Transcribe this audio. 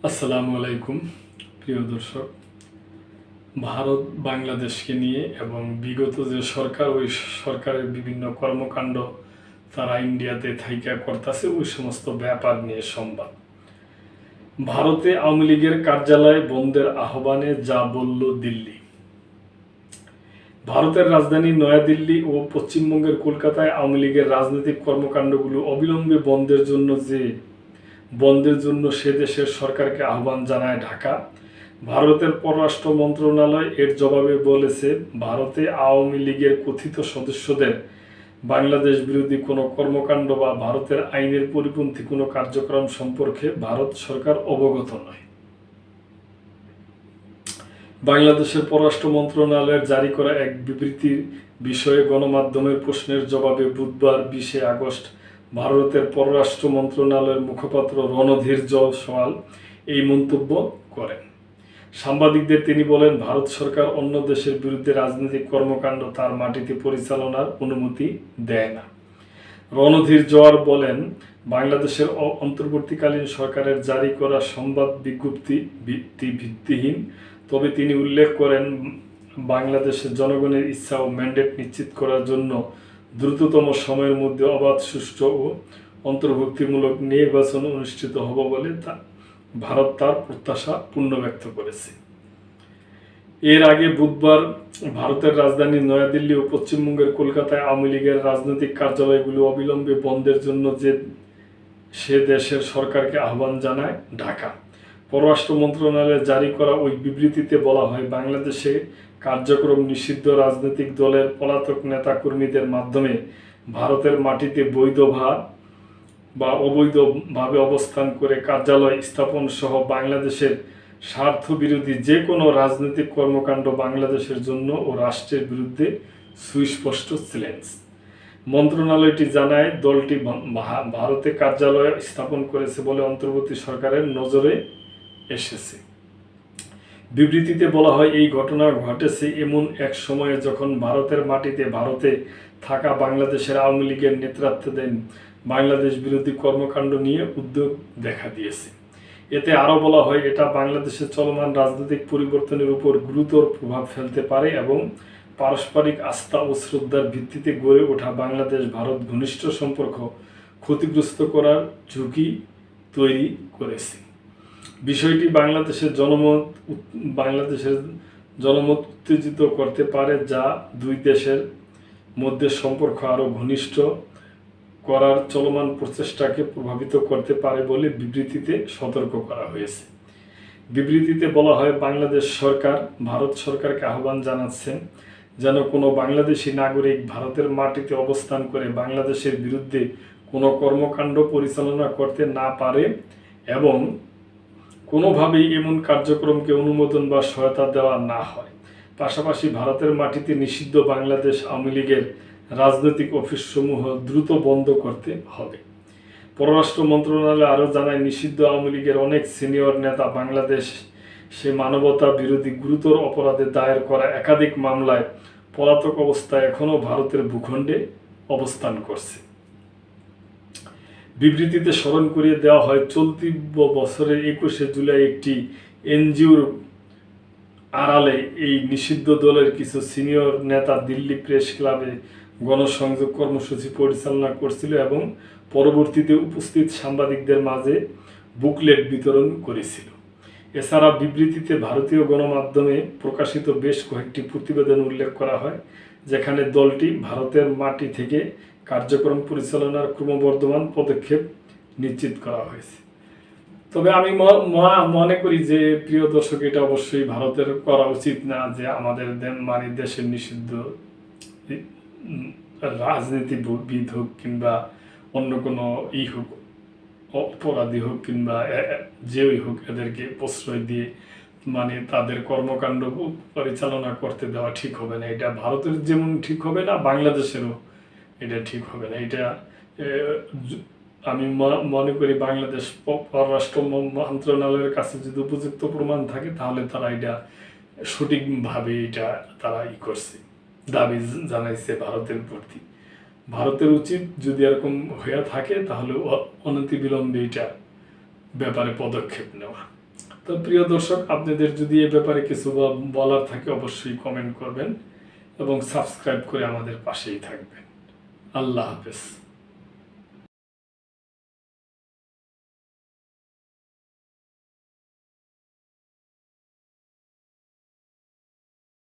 আসসালামু আলাইকুম প্রিয় দর্শক। ভারত বাংলাদেশকে নিয়ে এবং বিগত যে সরকার, ওই সরকারের বিভিন্ন কর্মকাণ্ড তারা ইন্ডিয়াতে থাইকা করতেছে, ওই সমস্ত ব্যাপার নিয়ে সংবাদ। ভারতে আওয়ামী লীগের কার্যালয় বন্ধের আহ্বানে যা বলল দিল্লি। ভারতের রাজধানী নয়াদিল্লি ও পশ্চিমবঙ্গের কলকাতায় আওয়ামী লীগের রাজনৈতিক কর্মকাণ্ডগুলো অবিলম্বে বন্ধের জন্য সে দেশের সরকারকে আহ্বান জানায় ঢাকা। ভারতের পররাষ্ট্র মন্ত্রণালয় এর জবাবে বলেছে, ভারতে আওয়ামী লীগের কথিত সদস্যদের বাংলাদেশ বিরোধী কোনো কর্মকাণ্ড বা ভারতের আইনের পরিপন্থী কোনো কার্যক্রম সম্পর্কে ভারত সরকার অবগত নয়। বাংলাদেশের পররাষ্ট্র মন্ত্রণালয়ের জারি করা এক বিবৃতির বিষয়ে গণমাধ্যমের প্রশ্নের জবাবে বুধবার 20 আগস্ট ভারতের পররাষ্ট্র মন্ত্রণালয়ের মুখপাত্র রণধীর জয়সওয়াল এই মন্তব্য করেন। সাংবাদিকদের তিনি বলেন, ভারত সরকার অন্য দেশের বিরুদ্ধে রাজনৈতিক কর্মকাণ্ড তার মাটিতে পরিচালনার অনুমতি দেয় না। রণধীর জওয়ার বলেন, বাংলাদেশের অন্তর্বর্তীকালীন সরকারের জারি করা সংবাদ বিজ্ঞপ্তি ভিত্তিহীন। তবে তিনি উল্লেখ করেন, বাংলাদেশের জনগণের ইচ্ছা ও ম্যান্ডেট নিশ্চিত করার জন্য দ্রুততম সময়ের মধ্যে অবাধ, সুষ্ঠু ও অন্তর্ভুক্তিমূলক নির্বাচন অনুষ্ঠিত হবে বলে ভারত তার প্রত্যাশা ব্যক্ত করেছে। এর আগে বুধবার ভারতের রাজধানী নয়াদিল্লি ও পশ্চিমবঙ্গের কলকাতায় আওয়ামী লীগের রাজনৈতিক কার্যালয়গুলো অবিলম্বে বন্ধের জন্য সে দেশের সরকারকে আহ্বান জানায় ঢাকা। পররাষ্ট্র মন্ত্রণালয়ে জারি করা ওই বিবৃতিতে বলা হয়, বাংলাদেশে কার্যক্রম নিষিদ্ধ রাজনৈতিক দলের পলাতক নেতাকর্মীদের মাধ্যমে ভারতের মাটিতে বৈধ বা অবৈধভাবে অবস্থান করে কার্যালয় স্থাপন সহ বাংলাদেশের স্বার্থ বিরোধী যে কোনো রাজনৈতিক কর্মকাণ্ড বাংলাদেশের জন্য ও রাষ্ট্রের বিরুদ্ধে সুস্পষ্ট চ্যালেঞ্জ। মন্ত্রণালয়টি জানায়, দলটি ভারতে কার্যালয় স্থাপন করেছে বলে অন্তর্বর্তী সরকারের নজরে এসেছে। বিবৃতিতে বলা হয়, এই ঘটনা ঘটেছে এমন এক সময়ে যখন ভারতের মাটিতে ভারতে থাকা বাংলাদেশের আওয়ামী লীগের নেতৃত্বাধীন বাংলাদেশ বিরোধী কর্মকাণ্ড নিয়ে উদ্বেগ দেখা দিয়েছে। এতে আরও বলা হয়, এটা বাংলাদেশের চলমান রাজনৈতিক পরিবর্তনের উপর গুরুতর প্রভাব ফেলতে পারে এবং পারস্পরিক আস্থা ও শ্রদ্ধার ভিত্তিতে গড়ে ওঠা বাংলাদেশ ভারত ঘনিষ্ঠ সম্পর্ক ক্ষতিগ্রস্ত করার ঝুঁকি তৈরি করেছে। বিষয়টি বাংলাদেশের জনমত উত্তেজিত করতে পারে, যা দুই দেশের মধ্যে সম্পর্ক আরও ঘনিষ্ঠ করার চলমান প্রচেষ্টাকে প্রভাবিত করতে পারে বলে বিবৃতিতে সতর্ক করা হয়েছে। বিবৃতিতে বলা হয়, বাংলাদেশ সরকার ভারত সরকারকে আহ্বান জানাচ্ছেন যেন কোনো বাংলাদেশি নাগরিক ভারতের মাটিতে অবস্থান করে বাংলাদেশের বিরুদ্ধে কোনো কর্মকাণ্ড পরিচালনা করতে না পারে এবং কোনোভাবেই এমন কার্যক্রমকে অনুমোদন বা সহায়তা দেওয়া না হয়। পাশাপাশি ভারতের মাটিতে নিষিদ্ধ বাংলাদেশ আওয়ামী লীগের রাজনৈতিক অফিসসমূহ দ্রুত বন্ধ করতে হবে। পররাষ্ট্র মন্ত্রণালয় আরও জানায়, নিষিদ্ধ আওয়ামী লীগের অনেক সিনিয়র নেতা সে মানবতা বিরোধী গুরুতর অপরাধে দায়ের করা একাধিক মামলায় পলাতক অবস্থায় এখনও ভারতের ভূখণ্ডে অবস্থান করছে। বিবৃতিতে স্মরণ করিয়ে দেওয়া হয়, চলতি বছরের 21 জুলাই একটি এনজিওর আড়ালে এই নিষিদ্ধ দলের কিছু সিনিয়র নেতা দিল্লি প্রেস ক্লাবে গণসংযোগ কর্মসূচি পরিচালনা করছিল এবং পরবর্তীতে উপস্থিত সাংবাদিকদের মাঝে বুকলেট বিতরণ করেছিল। এছাড়া বিবৃতিতে ভারতীয় গণমাধ্যমে প্রকাশিত বেশ কয়েকটি প্রতিবেদন উল্লেখ করা হয়, যেখানে দলটি ভারতের মাটি থেকে কার্যক্রম পরিচালনার ক্রমবর্ধমান পদক্ষেপ নিশ্চিত করা হয়েছে। তবে আমি মনে করি যে, প্রিয় দর্শক, এটা অবশ্যই ভারতের করা উচিত না যে আমাদের দেশের নিষিদ্ধ রাজনীতিবিদ হোক কিংবা অন্য কোনো হোক, অপরাধী হোক কিংবা যেই হোক, এদেরকে প্রশ্রয় দিয়ে তাদের কর্মকাণ্ড পরিচালনা করতে দেওয়া ঠিক হবে না। এটা ভারতের যেমন ঠিক হবে না, বাংলাদেশেরও এটা ঠিক হবে না। এটা আমি মনে করি বাংলাদেশ পররাষ্ট্র মন্ত্রণালয়ের কাছে যদি উপযুক্ত প্রমাণ থাকে, তাহলে তারা এটা সঠিকভাবে তারা করছে, দাবি জানাইছে ভারতের প্রতি। ভারতের উচিত যদি এরকম হয়ে থাকে, তাহলে অনতিবিলম্বে এটা ব্যাপারে পদক্ষেপ নেওয়া। তো প্রিয় দর্শক, আপনাদের যদি এ ব্যাপারে কিছু বলার থাকে অবশ্যই কমেন্ট করবেন এবং সাবস্ক্রাইব করে আমাদের পাশেই থাকবেন। আল্লাহ হাফেজ।